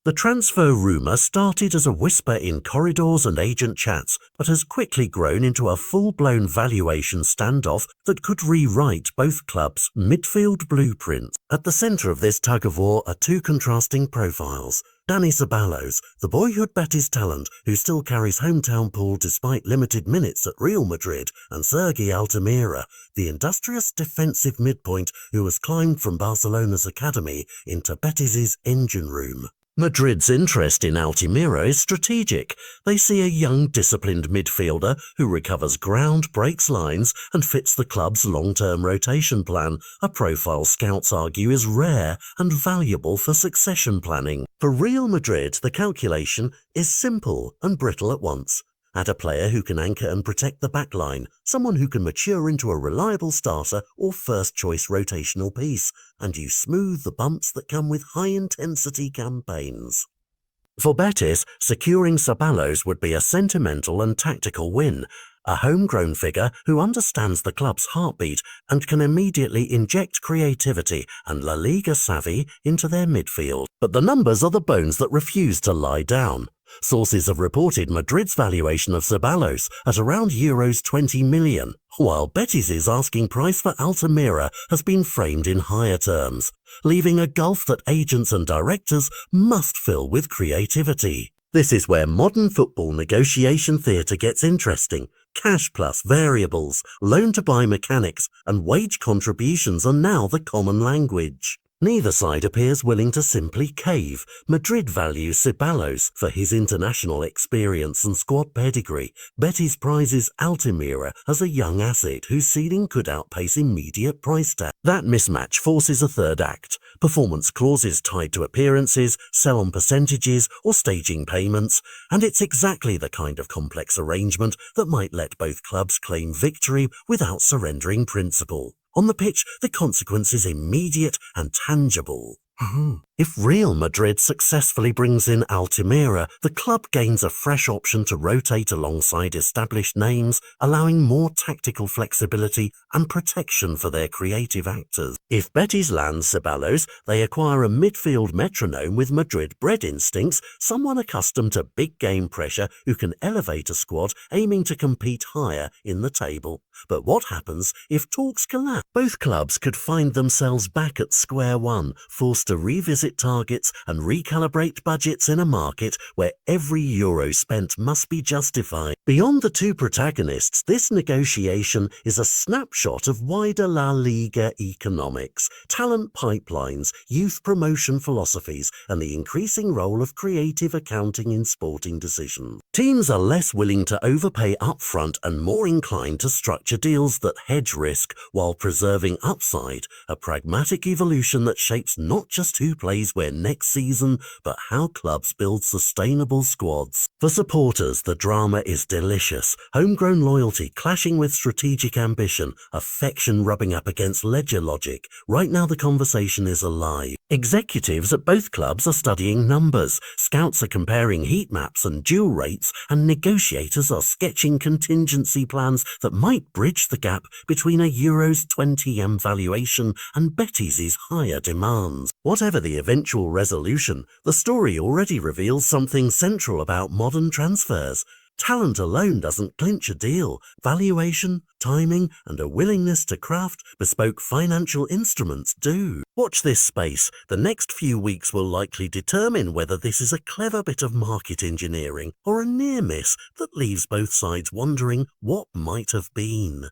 The transfer rumour started as a whisper in corridors and agent chats, but has quickly grown into a full-blown valuation standoff that could rewrite both clubs' midfield blueprints. At the centre of this tug-of-war are two contrasting profiles. Dani Ceballos, the boyhood Betis talent who still carries hometown pull despite limited minutes at Real Madrid, and Sergi Altamira, the industrious defensive midpoint who has climbed from Barcelona's academy into Betis's engine room. Madrid's interest in Altamira is strategic. They see a young, disciplined midfielder who recovers ground, breaks lines, and fits the club's long-term rotation plan, a profile scouts argue is rare and valuable for succession planning. For Real Madrid, the calculation is simple and brittle at once. Add a player who can anchor and protect the backline, someone who can mature into a reliable starter or first-choice rotational piece, and you smooth the bumps that come with high-intensity campaigns. For Betis, securing Ceballos would be a sentimental and tactical win, a homegrown figure who understands the club's heartbeat and can immediately inject creativity and La Liga savvy into their midfield. But the numbers are the bones that refuse to lie down. Sources have reported Madrid's valuation of Ceballos at around €20 million, while Betis's asking price for Altamira has been framed in higher terms, leaving a gulf that agents and directors must fill with creativity. This is where modern football negotiation theatre gets interesting. Cash plus variables, loan-to-buy mechanics, and wage contributions are now the common language. Neither side appears willing to simply cave. Madrid values Ceballos for his international experience and squad pedigree. Betis prizes Altamira as a young asset whose ceiling could outpace immediate price tag. That mismatch forces a third act. Performance clauses tied to appearances, sell-on percentages, or staging payments, and it's exactly the kind of complex arrangement that might let both clubs claim victory without surrendering principle. On the pitch, the consequence is immediate and tangible. If Real Madrid successfully brings in Altamira, the club gains a fresh option to rotate alongside established names, allowing more tactical flexibility and protection for their creative actors. If Betis lands Ceballos, they acquire a midfield metronome with Madrid-bred instincts, someone accustomed to big game pressure who can elevate a squad aiming to compete higher in the table. But what happens if talks collapse? Both clubs could find themselves back at square one, forced to revisit targets and recalibrate budgets in a market where every euro spent must be justified. Beyond the two protagonists, this negotiation is a snapshot of wider La Liga economics, talent pipelines, youth promotion philosophies, and the increasing role of creative accounting in sporting decisions. Teams are less willing to overpay upfront and more inclined to structure deals that hedge risk while preserving upside, a pragmatic evolution that shapes not just who plays where next season, but how clubs build sustainable squads. For supporters, the drama is delicious. Homegrown loyalty clashing with strategic ambition, affection rubbing up against ledger logic. Right now the conversation is alive. Executives at both clubs are studying numbers, scouts are comparing heat maps and duel rates, and negotiators are sketching contingency plans that might bridge the gap between a €20M valuation and Betis's higher demands. Whatever the eventual resolution, the story already reveals something central about modern transfers. Talent alone doesn't clinch a deal. Valuation, timing, and a willingness to craft bespoke financial instruments do. Watch this space. The next few weeks will likely determine whether this is a clever bit of market engineering or a near miss that leaves both sides wondering what might have been.